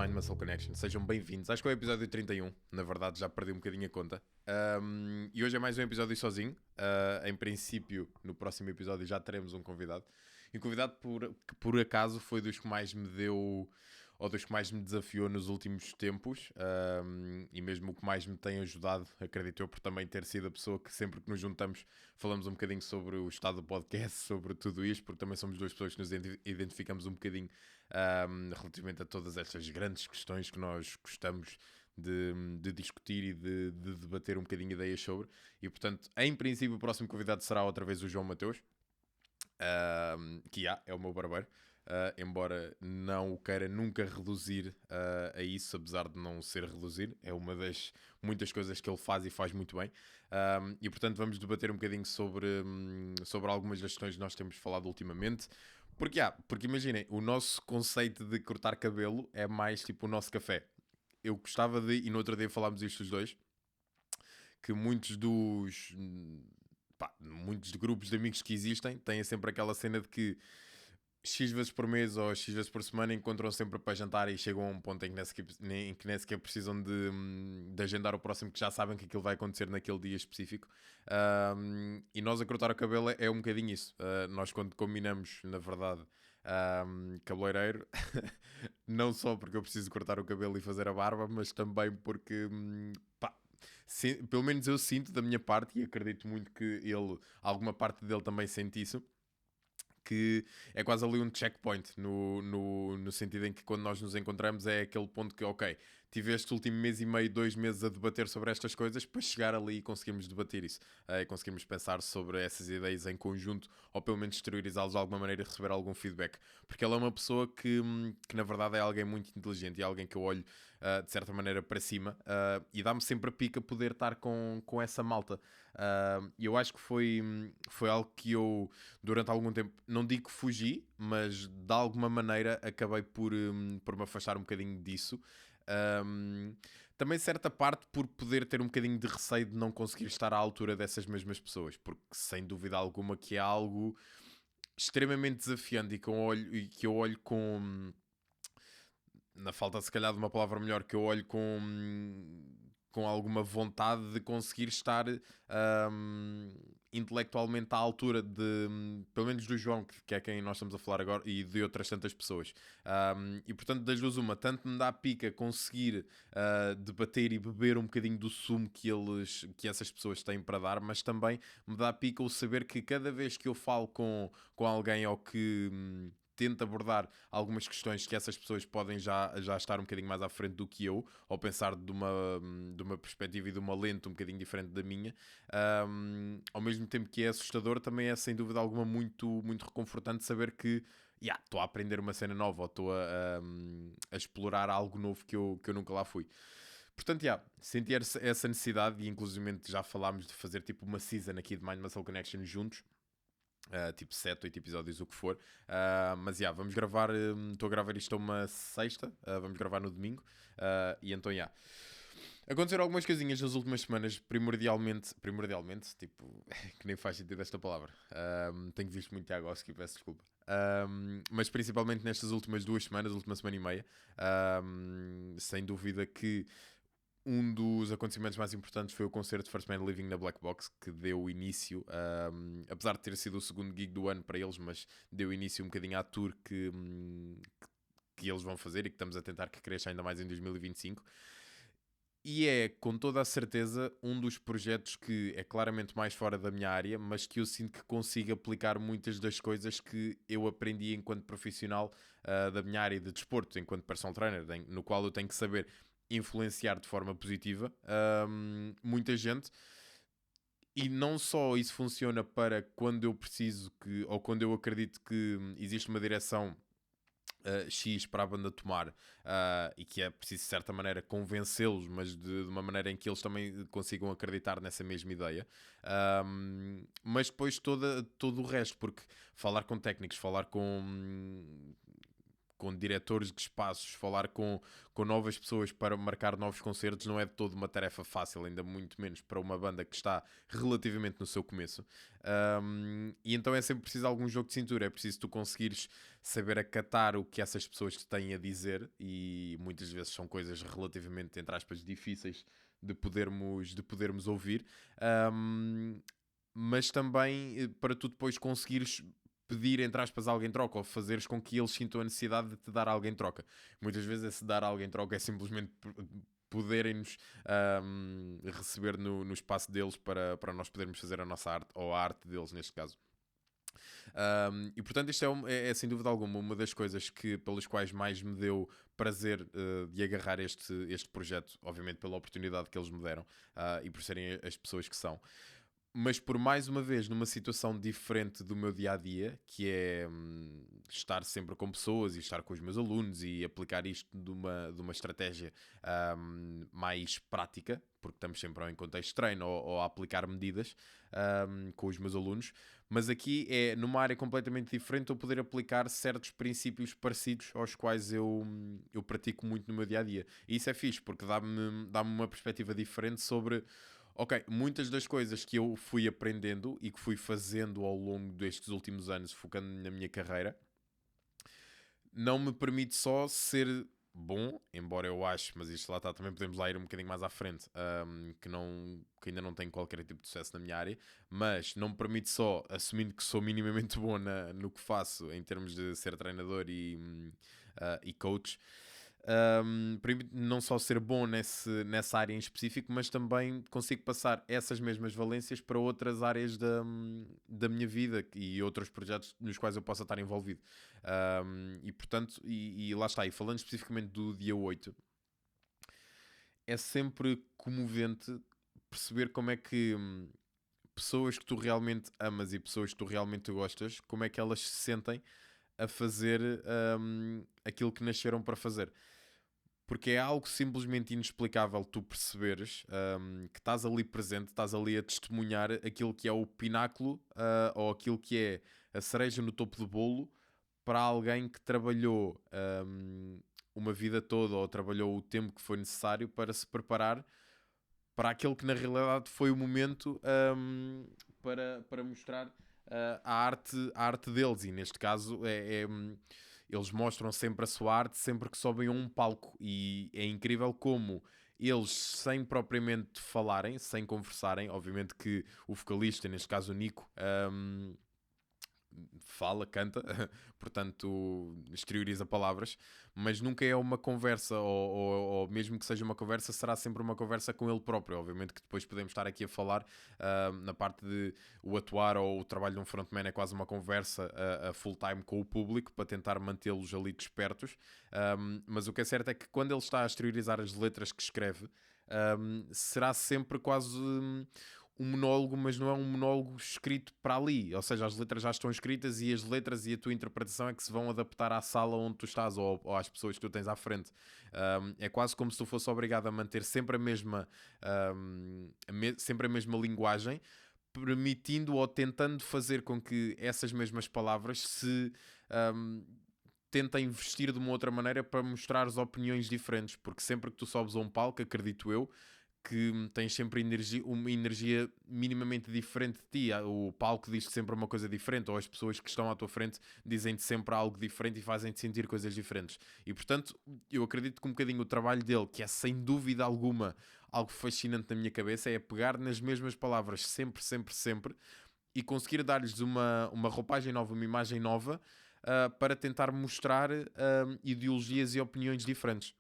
Mind Muscle Connection, sejam bem-vindos. Acho que é o episódio 31, na verdade já perdi um bocadinho a conta. E hoje é mais um episódio sozinho. Em princípio, no próximo episódio já teremos um convidado. E um convidado que por acaso foi dos que mais me deu, ou dos que mais me desafiou nos últimos tempos. E mesmo o que mais me tem ajudado, acredito eu, por também ter sido a pessoa que sempre que nos juntamos falamos um bocadinho sobre o estado do podcast, sobre tudo isto, porque também somos duas pessoas que nos identificamos um bocadinho relativamente a todas estas grandes questões que nós gostamos de discutir e de debater um bocadinho ideias sobre. E portanto, em princípio, o próximo convidado será outra vez o João Mateus, que é o meu barbeiro. Embora não o queira nunca reduzir a isso, apesar de não ser reduzir, é uma das muitas coisas que ele faz e faz muito bem. E portanto vamos debater um bocadinho sobre algumas das questões que nós temos falado ultimamente. Porque imaginem, o nosso conceito de cortar cabelo é mais tipo o nosso café. Eu gostava de, e no outro dia falámos isto os dois, que muitos de grupos de amigos que existem têm sempre aquela cena de que X vezes por mês ou X vezes por semana encontram sempre para jantar e chegam a um ponto em que nem sequer precisam de agendar o próximo, que já sabem que aquilo vai acontecer naquele dia específico. E nós a cortar o cabelo é um bocadinho isso. Nós quando combinamos, na verdade, cabeleireiro, não só porque eu preciso cortar o cabelo e fazer a barba, mas também porque... pelo menos eu sinto da minha parte, e acredito muito que alguma parte dele também sente isso, que é quase ali um checkpoint no sentido em que quando nós nos encontramos é aquele ponto que, ok, tive este último mês e meio, 2 meses a debater sobre estas coisas para chegar ali e conseguirmos debater isso, e conseguirmos pensar sobre essas ideias em conjunto ou pelo menos exteriorizá-los de alguma maneira e receber algum feedback, porque ela é uma pessoa que na verdade é alguém muito inteligente e alguém que eu olho de certa maneira para cima, e dá-me sempre a pica poder estar com essa malta. E eu acho que foi algo que eu durante algum tempo, não digo que fugi, mas de alguma maneira acabei por me afastar um bocadinho disso. Também certa parte por poder ter um bocadinho de receio de não conseguir estar à altura dessas mesmas pessoas, porque sem dúvida alguma que é algo extremamente desafiante e que eu olho com, na falta se calhar de uma palavra melhor, que eu olho com alguma vontade de conseguir estar intelectualmente à altura de, pelo menos do João, que é quem nós estamos a falar agora, e de outras tantas pessoas. E portanto, das duas uma, tanto me dá pica conseguir debater e beber um bocadinho do sumo que essas pessoas têm para dar, mas também me dá pica o saber que cada vez que eu falo com alguém ou que tento abordar algumas questões que essas pessoas podem já estar um bocadinho mais à frente do que eu, ou pensar de uma perspectiva e de uma lente um bocadinho diferente da minha, ao mesmo tempo que é assustador, também é sem dúvida alguma muito, muito reconfortante saber que estou a aprender uma cena nova ou estou a explorar algo novo que eu nunca lá fui. Portanto, senti essa necessidade e inclusive já falámos de fazer tipo uma season aqui de Mind Muscle Connection juntos. Tipo 7, 8 episódios, o que for. Mas vamos gravar. Estou a gravar isto a uma sexta. Vamos gravar no domingo. E então, aconteceram algumas coisinhas nas últimas semanas. Primordialmente, tipo, que nem faz sentido esta palavra. Tenho visto muito Tiagovski, peço desculpa. Mas principalmente nestas últimas 2 semanas, última semana e meia. Sem dúvida que um dos acontecimentos mais importantes foi o concerto de First Man Living na Black Box, que deu início, apesar de ter sido o segundo gig do ano para eles, mas deu início um bocadinho à tour que eles vão fazer e que estamos a tentar que cresça ainda mais em 2025. E é, com toda a certeza, um dos projetos que é claramente mais fora da minha área, mas que eu sinto que consigo aplicar muitas das coisas que eu aprendi enquanto profissional da minha área de desporto, enquanto personal trainer, no qual eu tenho que saber influenciar de forma positiva muita gente. E não só isso funciona para quando eu preciso ou quando eu acredito que existe uma direção X para a banda tomar e que é preciso de certa maneira convencê-los, mas de uma maneira em que eles também consigam acreditar nessa mesma ideia, mas depois todo o resto, porque falar com técnicos, falar com com diretores de espaços, falar com novas pessoas para marcar novos concertos não é de todo uma tarefa fácil, ainda muito menos para uma banda que está relativamente no seu começo. E então é sempre preciso algum jogo de cintura, é preciso tu conseguires saber acatar o que essas pessoas te têm a dizer, e muitas vezes são coisas relativamente, entre aspas, difíceis de podermos ouvir. Um, mas também para tu depois conseguires pedir, entre aspas, algo em troca, ou fazeres com que eles sintam a necessidade de te dar algo em troca. Muitas vezes esse dar algo em troca é simplesmente poderem-nos receber no espaço deles para nós podermos fazer a nossa arte, ou a arte deles neste caso. E portanto isto é sem dúvida alguma uma das coisas pelas quais mais me deu prazer de agarrar este projeto, obviamente pela oportunidade que eles me deram e por serem as pessoas que são. Mas por mais uma vez numa situação diferente do meu dia-a-dia, que é estar sempre com pessoas e estar com os meus alunos e aplicar isto de uma estratégia mais prática, porque estamos sempre em contexto de treino ou a aplicar medidas com os meus alunos, mas aqui é numa área completamente diferente eu poder aplicar certos princípios parecidos aos quais eu pratico muito no meu dia-a-dia. E isso é fixe, porque dá-me uma perspectiva diferente sobre... Ok, muitas das coisas que eu fui aprendendo e que fui fazendo ao longo destes últimos anos, focando na minha carreira, não me permite só ser bom, embora eu ache, mas isto lá está, também podemos lá ir um bocadinho mais à frente, que ainda não tenho qualquer tipo de sucesso na minha área, mas não me permite só, assumindo que sou minimamente bom no que faço, em termos de ser treinador e coach, permite não só ser bom nessa área em específico, mas também consigo passar essas mesmas valências para outras áreas da minha vida e outros projetos nos quais eu possa estar envolvido. E portanto, e lá está, e falando especificamente do dia 8, é sempre comovente perceber como é que pessoas que tu realmente amas e pessoas que tu realmente gostas, como é que elas se sentem a fazer aquilo que nasceram para fazer. Porque é algo simplesmente inexplicável tu perceberes que estás ali presente, estás ali a testemunhar aquilo que é o pináculo ou aquilo que é a cereja no topo do bolo para alguém que trabalhou uma vida toda ou trabalhou o tempo que foi necessário para se preparar para aquele que na realidade foi o momento para mostrar a arte deles. E neste caso eles mostram sempre a sua arte sempre que sobem a um palco, e é incrível como eles, sem propriamente falarem, sem conversarem, obviamente que o vocalista, neste caso o Nico, fala, canta, portanto exterioriza palavras, mas nunca é uma conversa, ou mesmo que seja uma conversa, será sempre uma conversa com ele próprio. Obviamente que depois podemos estar aqui a falar na parte de o atuar ou o trabalho de um frontman é quase uma conversa a full time com o público para tentar mantê-los ali despertos, mas o que é certo é que quando ele está a exteriorizar as letras que escreve, será sempre quase um monólogo, mas não é um monólogo escrito para ali, ou seja, as letras já estão escritas e as letras e a tua interpretação é que se vão adaptar à sala onde tu estás ou às pessoas que tu tens à frente. É quase como se tu fosse obrigado a manter sempre sempre a mesma linguagem, permitindo ou tentando fazer com que essas mesmas palavras se tentem vestir de uma outra maneira para mostrar as opiniões diferentes, porque sempre que tu sobes a um palco, acredito eu, que tens sempre uma energia minimamente diferente de ti. O palco diz-te sempre uma coisa diferente, ou as pessoas que estão à tua frente dizem-te sempre algo diferente e fazem-te sentir coisas diferentes. E portanto, eu acredito que um bocadinho o trabalho dele, que é sem dúvida alguma algo fascinante na minha cabeça, é pegar nas mesmas palavras sempre, sempre, sempre e conseguir dar-lhes uma roupagem nova, uma imagem nova, para tentar mostrar ideologias e opiniões diferentes.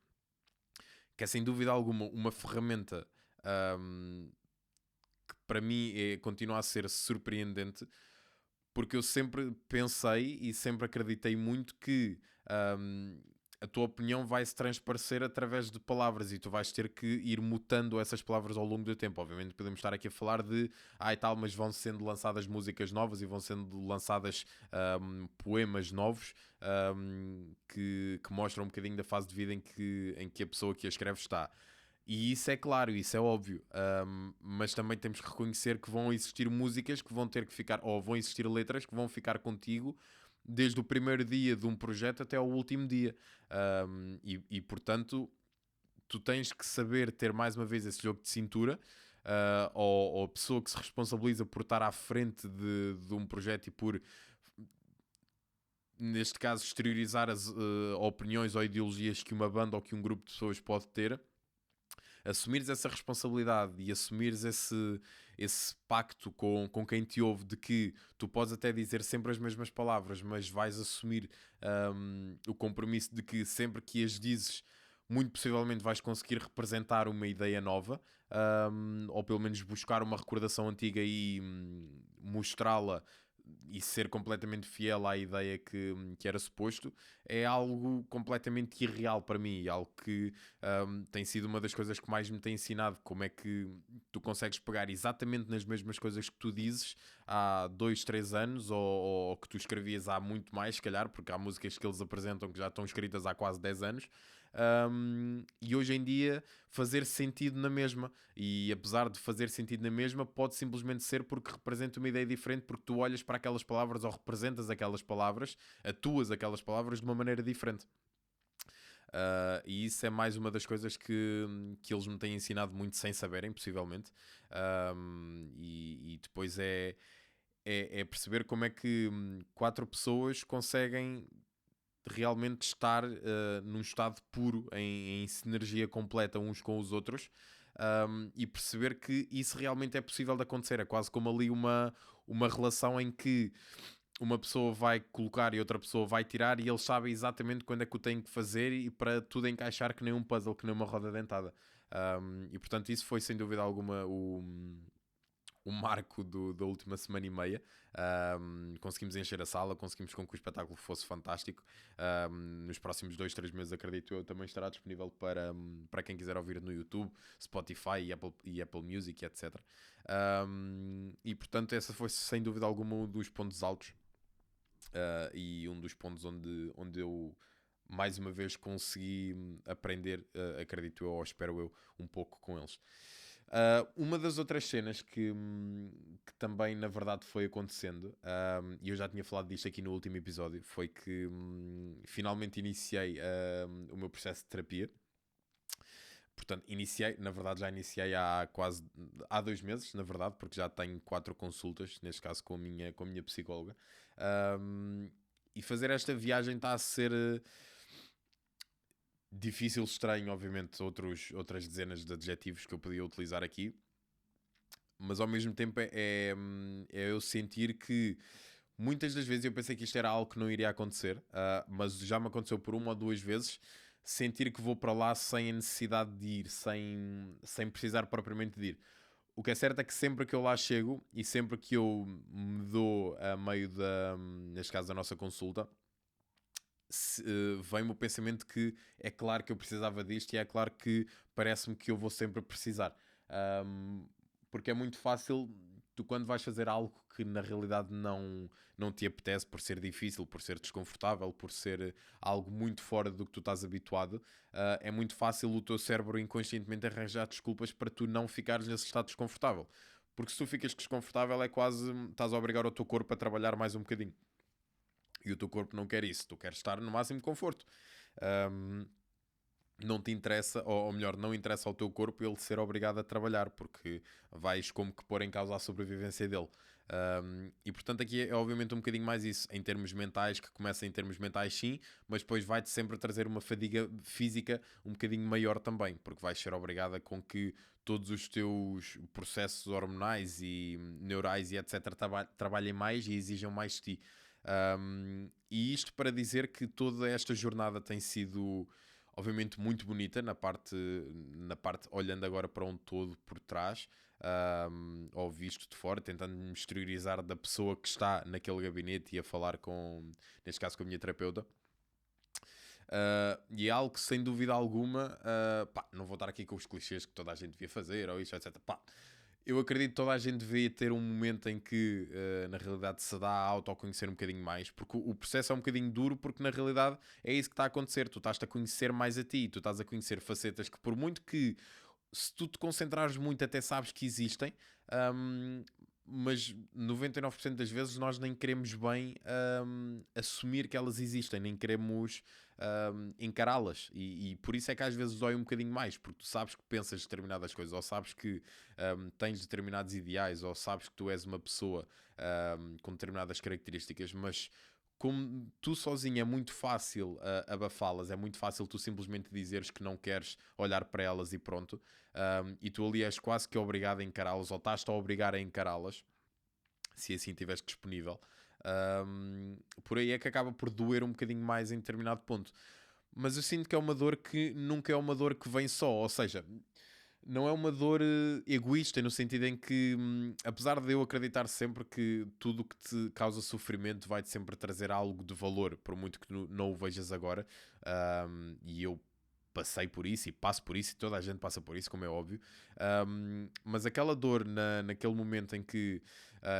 Que é sem dúvida alguma uma ferramenta que para mim continua a ser surpreendente, porque eu sempre pensei e sempre acreditei muito que a tua opinião vai se transparecer através de palavras e tu vais ter que ir mutando essas palavras ao longo do tempo. Obviamente podemos estar aqui a falar de e tal, mas vão sendo lançadas músicas novas e vão sendo lançadas poemas novos que mostram um bocadinho da fase de vida em que a pessoa que a escreve está. E isso é claro, isso é óbvio, mas também temos que reconhecer que vão existir músicas que vão ter que ficar, ou vão existir letras que vão ficar contigo desde o primeiro dia de um projeto até ao último dia. Portanto, tu tens que saber ter mais uma vez esse jogo de cintura, ou a pessoa que se responsabiliza por estar à frente de um projeto e por, neste caso, exteriorizar as opiniões ou ideologias que uma banda ou que um grupo de pessoas pode ter, assumires essa responsabilidade e assumires esse pacto com quem te ouve, de que tu podes até dizer sempre as mesmas palavras, mas vais assumir o compromisso de que sempre que as dizes, muito possivelmente vais conseguir representar uma ideia nova, ou pelo menos buscar uma recordação antiga e mostrá-la e ser completamente fiel à ideia que era suposto, é algo completamente irreal para mim, algo que tem sido uma das coisas que mais me tem ensinado, como é que tu consegues pegar exatamente nas mesmas coisas que tu dizes há 2, 3 anos, ou que tu escrevias há muito mais, se calhar, porque há músicas que eles apresentam que já estão escritas há quase 10 anos, e hoje em dia fazer sentido na mesma, e apesar de fazer sentido na mesma, pode simplesmente ser porque representa uma ideia diferente, porque tu olhas para aquelas palavras ou representas aquelas palavras, atuas aquelas palavras de uma maneira diferente. E isso é mais uma das coisas que eles me têm ensinado muito sem saberem, possivelmente. E depois é perceber como é que 4 pessoas conseguem realmente estar num estado puro, em sinergia completa uns com os outros, e perceber que isso realmente é possível de acontecer. É quase como ali uma relação em que uma pessoa vai colocar e outra pessoa vai tirar, e eles sabem exatamente quando é que o têm que fazer, e para tudo encaixar que nem um puzzle, que nem uma roda dentada. E portanto isso foi sem dúvida alguma o marco da última semana e meia. Conseguimos encher a sala, conseguimos com que o espetáculo fosse fantástico. Nos próximos 2, 3 meses, acredito eu, também estará disponível para quem quiser ouvir no YouTube, Spotify e Apple Music, etc. E portanto essa foi sem dúvida alguma um dos pontos altos, e um dos pontos onde eu mais uma vez consegui aprender, acredito eu, ou espero eu, um pouco com eles. Uma das outras cenas que também na verdade foi acontecendo, e eu já tinha falado disto aqui no último episódio, foi que finalmente iniciei o meu processo de terapia. Portanto, na verdade já iniciei há 2 meses, na verdade, porque já tenho 4 consultas, neste caso com a minha psicóloga. E fazer esta viagem está a ser difícil, estranho, obviamente, outras dezenas de adjetivos que eu podia utilizar aqui, mas ao mesmo tempo é eu sentir que muitas das vezes eu pensei que isto era algo que não iria acontecer, mas já me aconteceu por 1 ou 2 vezes, sentir que vou para lá sem a necessidade de ir, sem precisar propriamente de ir. O que é certo é que sempre que eu lá chego e sempre que eu me dou a meio neste caso da nossa consulta, vem-me o pensamento que é claro que eu precisava disto, e é claro que parece-me que eu vou sempre precisar. Porque é muito fácil, tu quando vais fazer algo que na realidade não te apetece, por ser difícil, por ser desconfortável, por ser algo muito fora do que tu estás habituado, é muito fácil o teu cérebro inconscientemente arranjar desculpas para tu não ficares nesse estado desconfortável. Porque se tu ficas desconfortável, é quase estás a obrigar o teu corpo a trabalhar mais um bocadinho. E o teu corpo não quer isso. Tu queres estar no máximo de conforto. Não te interessa, ou melhor, não interessa ao teu corpo ele ser obrigado a trabalhar, porque vais como que pôr em causa a sobrevivência dele. E portanto aqui é obviamente um bocadinho mais isso, em termos mentais, que começa em termos mentais sim, mas depois vai-te sempre trazer uma fadiga física um bocadinho maior também, porque vais ser obrigada com que todos os teus processos hormonais e neurais e etc. trabalhem mais e exijam mais de ti. E isto para dizer que toda esta jornada tem sido obviamente muito bonita na parte olhando agora para um todo por trás, ou visto de fora, tentando me exteriorizar da pessoa que está naquele gabinete e a falar neste caso com a minha terapeuta. E é algo que sem dúvida alguma, não vou estar aqui com os clichês que toda a gente devia fazer ou isto, etc. Eu acredito que toda a gente devia ter um momento em que, na realidade, se dá a autoconhecer um bocadinho mais, porque o processo é um bocadinho duro, porque na realidade é isso que está a acontecer. Tu estás-te a conhecer mais a ti, tu estás a conhecer facetas que, por muito que, se tu te concentrares muito, até sabes que existem, mas 99% das vezes nós nem queremos bem assumir que elas existem, nem queremos encará-las, e por isso é que às vezes dói um bocadinho mais, porque tu sabes que pensas determinadas coisas, ou sabes que tens determinados ideais, ou sabes que tu és uma pessoa com determinadas características, mas como tu sozinho é muito fácil abafá-las, é muito fácil tu simplesmente dizeres que não queres olhar para elas e pronto, e tu ali és quase que obrigado a encará-las, ou estás-te a obrigar a encará-las, se assim estiveres disponível. Por aí é que acaba por doer um bocadinho mais em determinado ponto. Mas eu sinto que é uma dor que nunca é uma dor que vem só, ou seja, não é uma dor egoísta, no sentido em que, apesar de eu acreditar sempre que tudo o que te causa sofrimento vai-te sempre trazer algo de valor, por muito que não o vejas agora, e eu passei por isso e passo por isso, e toda a gente passa por isso, como é óbvio, mas aquela dor naquele momento em que,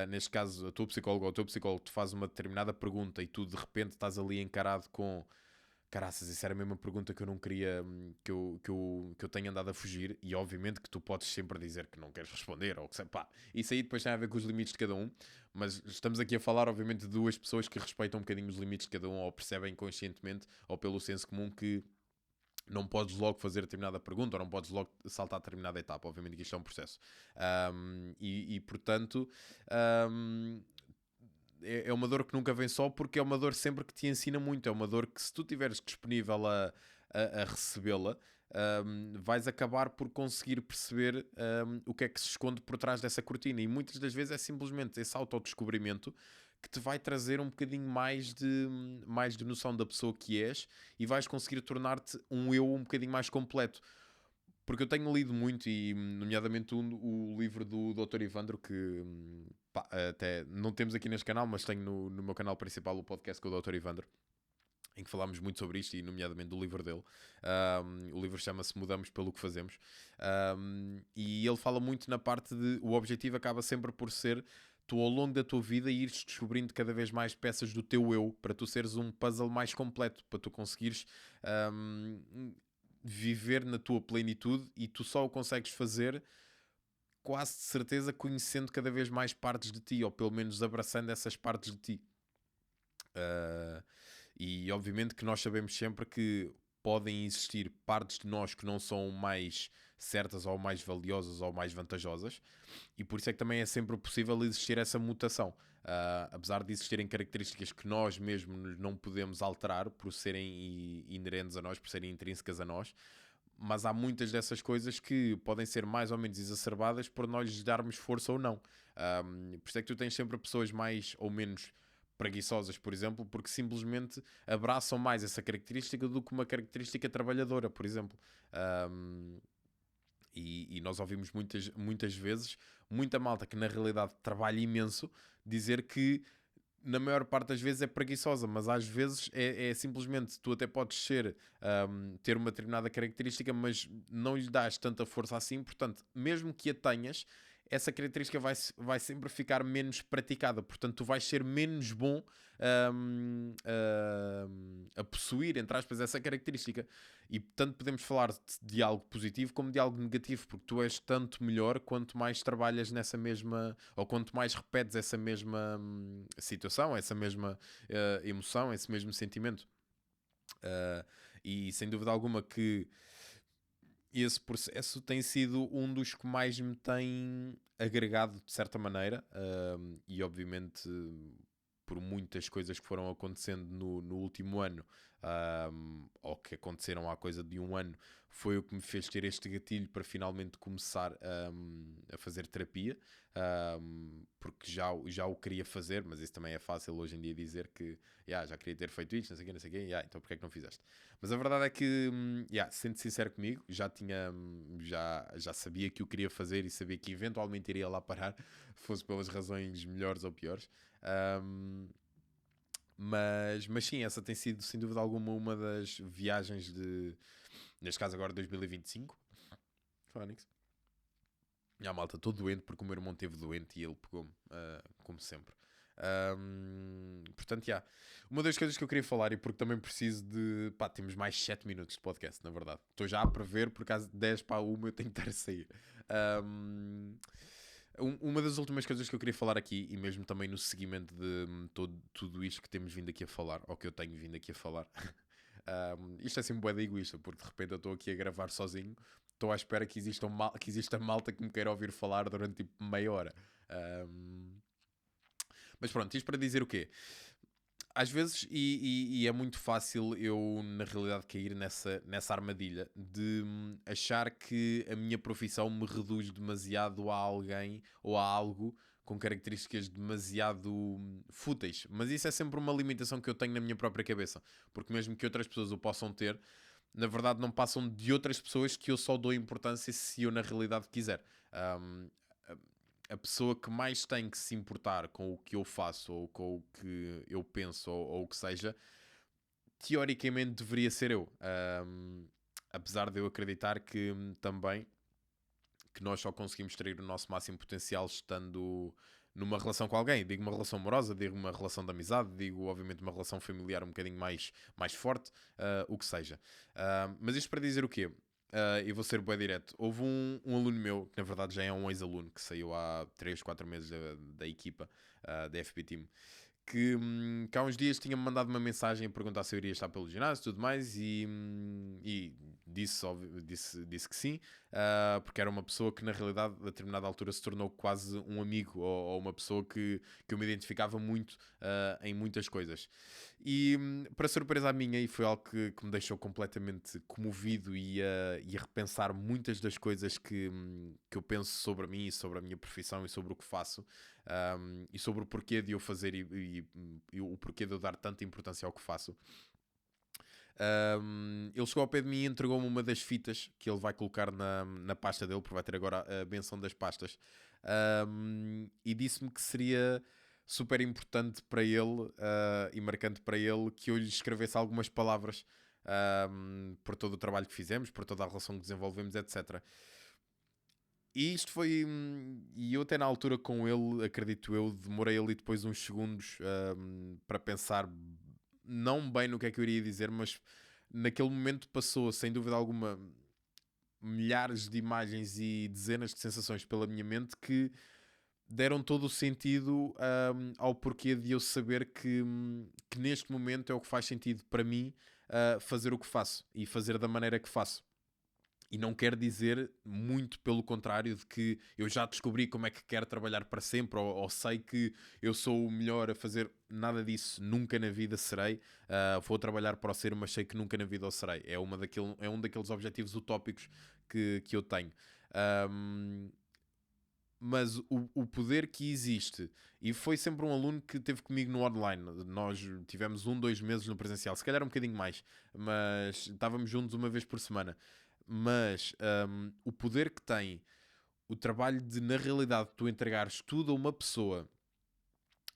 neste caso, a tua psicóloga ou o teu psicólogo te faz uma determinada pergunta e tu de repente estás ali encarado com caraças, isso era mesmo uma pergunta que eu não queria que eu tenha andado a fugir, e obviamente que tu podes sempre dizer que não queres responder, ou que sei, pá, isso aí depois tem a ver com os limites de cada um, mas estamos aqui a falar obviamente de duas pessoas que respeitam um bocadinho os limites de cada um, ou percebem conscientemente, ou pelo senso comum, que não podes logo fazer determinada pergunta, ou não podes logo saltar determinada etapa, obviamente que isto é um processo. Portanto, é uma dor que nunca vem só, porque é uma dor sempre que te ensina muito, é uma dor que, se tu estiveres disponível a recebê-la, vais acabar por conseguir perceber o que é que se esconde por trás dessa cortina, e muitas das vezes é simplesmente esse autodescobrimento que te vai trazer um bocadinho mais de noção da pessoa que és, e vais conseguir tornar-te um eu um bocadinho mais completo. Porque eu tenho lido muito, e nomeadamente o livro do Dr. Ivandro, que pá, até não temos aqui neste canal, mas tenho no meu canal principal o podcast com o Dr. Ivandro, em que falámos muito sobre isto, e nomeadamente do livro dele. O livro chama-se Mudamos pelo que Fazemos. E ele fala muito na parte de o objetivo acaba sempre por ser tu, ao longo da tua vida, ires descobrindo cada vez mais peças do teu eu, para tu seres um puzzle mais completo, para tu conseguires viver na tua plenitude, e tu só o consegues fazer quase de certeza conhecendo cada vez mais partes de ti, ou pelo menos abraçando essas partes de ti. E obviamente que nós sabemos sempre que podem existir partes de nós que não são mais certas, ou mais valiosas, ou mais vantajosas, e por isso é que também é sempre possível existir essa mutação. Apesar de existirem características que nós mesmos não podemos alterar por serem inerentes a nós, por serem intrínsecas a nós, mas há muitas dessas coisas que podem ser mais ou menos exacerbadas por nós lhes darmos força ou não. Por isso é que tu tens sempre pessoas mais ou menos preguiçosas, por exemplo, porque simplesmente abraçam mais essa característica do que uma característica trabalhadora, por exemplo. E nós ouvimos muitas vezes muita malta que na realidade trabalha imenso dizer que na maior parte das vezes é preguiçosa, mas às vezes é simplesmente, tu até podes ter uma determinada característica, mas não lhe dás tanta força assim, portanto, mesmo que a tenhas, essa característica vai sempre ficar menos praticada, portanto tu vais ser menos bom a possuir, entre aspas, essa característica. E tanto podemos falar de algo positivo como de algo negativo, porque tu és tanto melhor quanto mais trabalhas nessa mesma, ou quanto mais repetes essa mesma situação, essa mesma emoção, esse mesmo sentimento. E sem dúvida alguma que esse processo tem sido um dos que mais me tem agregado de certa maneira, e obviamente por muitas coisas que foram acontecendo no último ano, ou que aconteceram há coisa de um ano, foi o que me fez ter este gatilho para finalmente começar a fazer terapia, porque já o queria fazer, mas isso também é fácil hoje em dia dizer que já queria ter feito isto, não sei o quê, então porque é que não fizeste? Mas a verdade é que, sendo sincero comigo, já sabia que o queria fazer, e sabia que eventualmente iria lá parar, fosse pelas razões melhores ou piores. Mas sim, essa tem sido sem dúvida alguma uma das viagens neste caso agora 2025. Fónix. E a malta, estou doente porque o meu irmão esteve doente e ele pegou-me, como sempre. Portanto, uma das coisas que eu queria falar, e porque também preciso de... Pá, temos mais 7 minutos de podcast, na verdade. Estou já a prever, por causa de 10 para 1 eu tenho que estar a sair. Uma das últimas coisas que eu queria falar aqui, e mesmo também no seguimento de tudo isto que temos vindo aqui a falar, ou que eu tenho vindo aqui a falar, isto é sempre bué de egoísta, porque de repente eu estou aqui a gravar sozinho, estou à espera que exista malta que me queira ouvir falar durante tipo meia hora. Um, mas pronto, isto para dizer o quê? Às vezes, e é muito fácil eu, na realidade, cair nessa armadilha de achar que a minha profissão me reduz demasiado a alguém ou a algo com características demasiado fúteis. Mas isso é sempre uma limitação que eu tenho na minha própria cabeça. Porque mesmo que outras pessoas o possam ter, na verdade não passam de outras pessoas que eu só dou importância se eu na realidade quiser. Um, a pessoa que mais tem que se importar com o que eu faço ou com o que eu penso ou o que seja, teoricamente deveria ser eu. Apesar de eu acreditar que também que nós só conseguimos extrair o nosso máximo potencial estando numa relação com alguém. Digo uma relação amorosa, digo uma relação de amizade, digo obviamente uma relação familiar um bocadinho mais forte, o que seja. Mas isto para dizer o quê? Eu vou ser bem direto. Houve um aluno meu, que na verdade já é um ex-aluno, que saiu há 3, 4 meses da equipa da FB Team, que há uns dias tinha-me mandado uma mensagem a perguntar se eu iria estar pelo ginásio e tudo mais, e disse que sim, porque era uma pessoa que na realidade a determinada altura se tornou quase um amigo ou uma pessoa que eu me identificava muito em muitas coisas. E para surpresa minha, e foi algo que me deixou completamente comovido e a repensar muitas das coisas que eu penso sobre mim e sobre a minha profissão e sobre o que faço, e sobre o porquê de eu fazer e o porquê de eu dar tanta importância ao que faço. Ele chegou ao pé de mim e entregou-me uma das fitas que ele vai colocar na pasta dele, porque vai ter agora a benção das pastas, e disse-me que seria super importante para ele e marcante para ele que eu lhe escrevesse algumas palavras por todo o trabalho que fizemos, por toda a relação que desenvolvemos, etc. E isto foi. E eu até na altura com ele, acredito eu, demorei ali depois uns segundos para pensar não bem no que é que eu iria dizer, mas naquele momento passou, sem dúvida alguma, milhares de imagens e dezenas de sensações pela minha mente que deram todo o sentido ao porquê de eu saber que neste momento é o que faz sentido para mim fazer o que faço e fazer da maneira que faço. E não quer dizer, muito pelo contrário, de que eu já descobri como é que quero trabalhar para sempre ou sei que eu sou o melhor a fazer. Nada disso, nunca na vida serei. Vou trabalhar para o ser, mas sei que nunca na vida o serei. É um daqueles objetivos utópicos que eu tenho. Mas o poder que existe, e foi sempre um aluno que esteve comigo no online. Nós tivemos 2 meses no presencial, se calhar um bocadinho mais, mas estávamos juntos uma vez por semana. Mas o poder que tem o trabalho de, na realidade, tu entregares tudo a uma pessoa,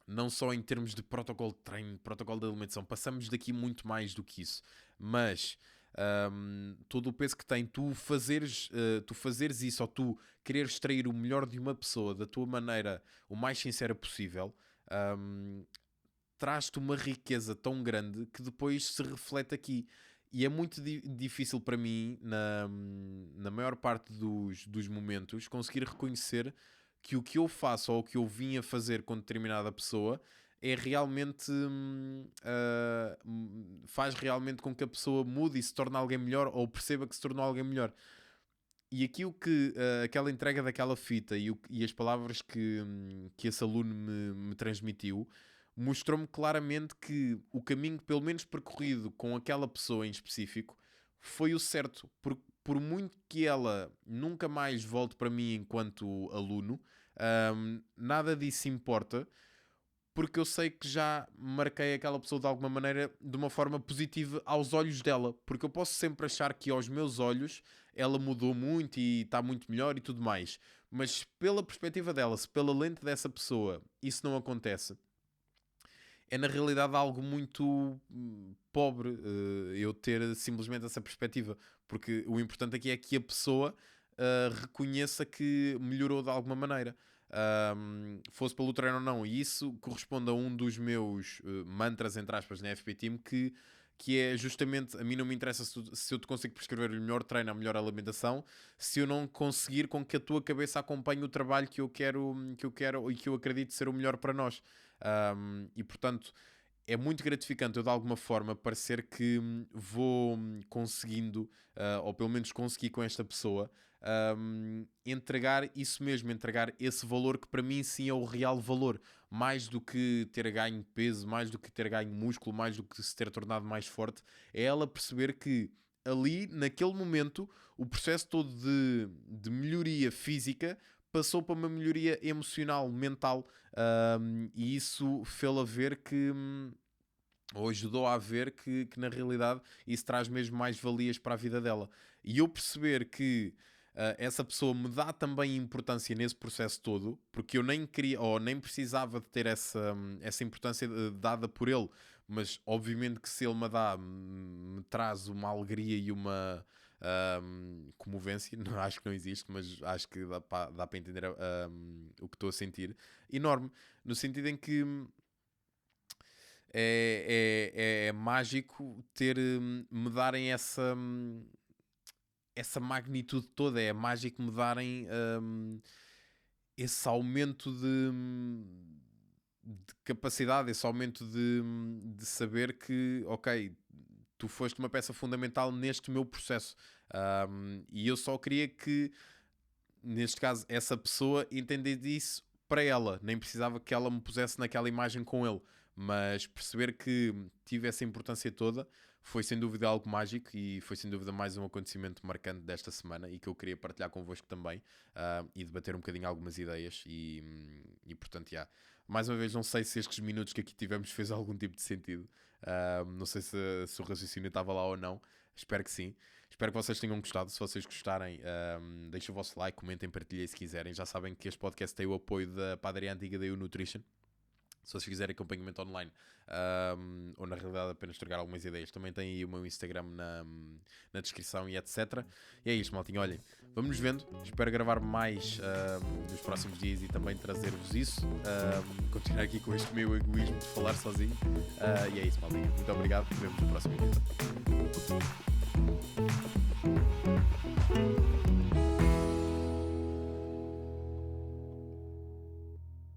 não só em termos de protocolo de treino, protocolo de alimentação, passamos daqui muito mais do que isso, mas todo o peso que tem tu fazeres isso, ou tu quereres extrair o melhor de uma pessoa da tua maneira o mais sincera possível, traz-te uma riqueza tão grande que depois se reflete aqui. E é muito difícil para mim, na maior parte dos momentos, conseguir reconhecer que o que eu faço ou o que eu vim a fazer com determinada pessoa é realmente faz realmente com que a pessoa mude e se torne alguém melhor ou perceba que se tornou alguém melhor. E aqui aquela entrega daquela fita e as palavras que esse aluno me transmitiu mostrou-me claramente que o caminho, pelo menos percorrido com aquela pessoa em específico, foi o certo. Por muito que ela nunca mais volte para mim enquanto aluno, nada disso importa, porque eu sei que já marquei aquela pessoa de alguma maneira de uma forma positiva aos olhos dela, porque eu posso sempre achar que aos meus olhos ela mudou muito e está muito melhor e tudo mais, mas pela perspectiva dela, se pela lente dessa pessoa isso não acontece, é na realidade algo muito pobre eu ter simplesmente essa perspectiva, porque o importante aqui é que a pessoa reconheça que melhorou de alguma maneira. Fosse pelo treino ou não, e isso corresponde a um dos meus mantras, entre aspas, na FP Team, que é justamente, a mim não me interessa se eu te consigo prescrever o melhor treino, a melhor alimentação, se eu não conseguir com que a tua cabeça acompanhe o trabalho que eu quero e que eu acredito ser o melhor para nós. E portanto, é muito gratificante eu de alguma forma parecer que vou conseguindo, ou pelo menos consegui com esta pessoa, entregar isso mesmo, entregar esse valor que para mim sim é o real valor, mais do que ter ganho peso, mais do que ter ganho músculo, mais do que se ter tornado mais forte, é ela perceber que ali, naquele momento, o processo todo de melhoria física passou para uma melhoria emocional, mental, e isso fez-la ver que, ou ajudou a ver que na realidade isso traz mesmo mais valias para a vida dela. E eu perceber que essa pessoa me dá também importância nesse processo todo, porque eu nem queria ou nem precisava de ter essa importância dada por ele, mas obviamente que se ele me dá, me traz uma alegria e uma comovência, não, acho que não existe, mas acho que dá para entender o que estou a sentir, enorme, no sentido em que é mágico ter me darem essa magnitude toda, é mágico me darem esse aumento de capacidade, esse aumento de saber que, ok, tu foste uma peça fundamental neste meu processo. E eu só queria que, neste caso, essa pessoa entendesse isso para ela. Nem precisava que ela me pusesse naquela imagem com ele. Mas perceber que tive essa importância toda foi sem dúvida algo mágico e foi sem dúvida mais um acontecimento marcante desta semana e que eu queria partilhar convosco também, e debater um bocadinho algumas ideias e portanto, mais uma vez, não sei se estes minutos que aqui tivemos fez algum tipo de sentido. Não sei se o raciocínio estava lá ou não. Espero que sim. Espero que vocês tenham gostado. Se vocês gostarem, deixem o vosso like, comentem, partilhem se quiserem. Já sabem que este podcast tem o apoio da Padaria Antiga da Nutrition. Se vocês quiserem acompanhamento online, ou na realidade apenas trocar algumas ideias, também tem aí o meu Instagram na descrição e etc. E é isto, maltinho. Olhem, vamos nos vendo. Espero gravar mais nos próximos dias e também trazer-vos isso. Continuar aqui com este meu egoísmo de falar sozinho. E é isso, maltinho. Muito obrigado. Nos vemos no próximo vídeo.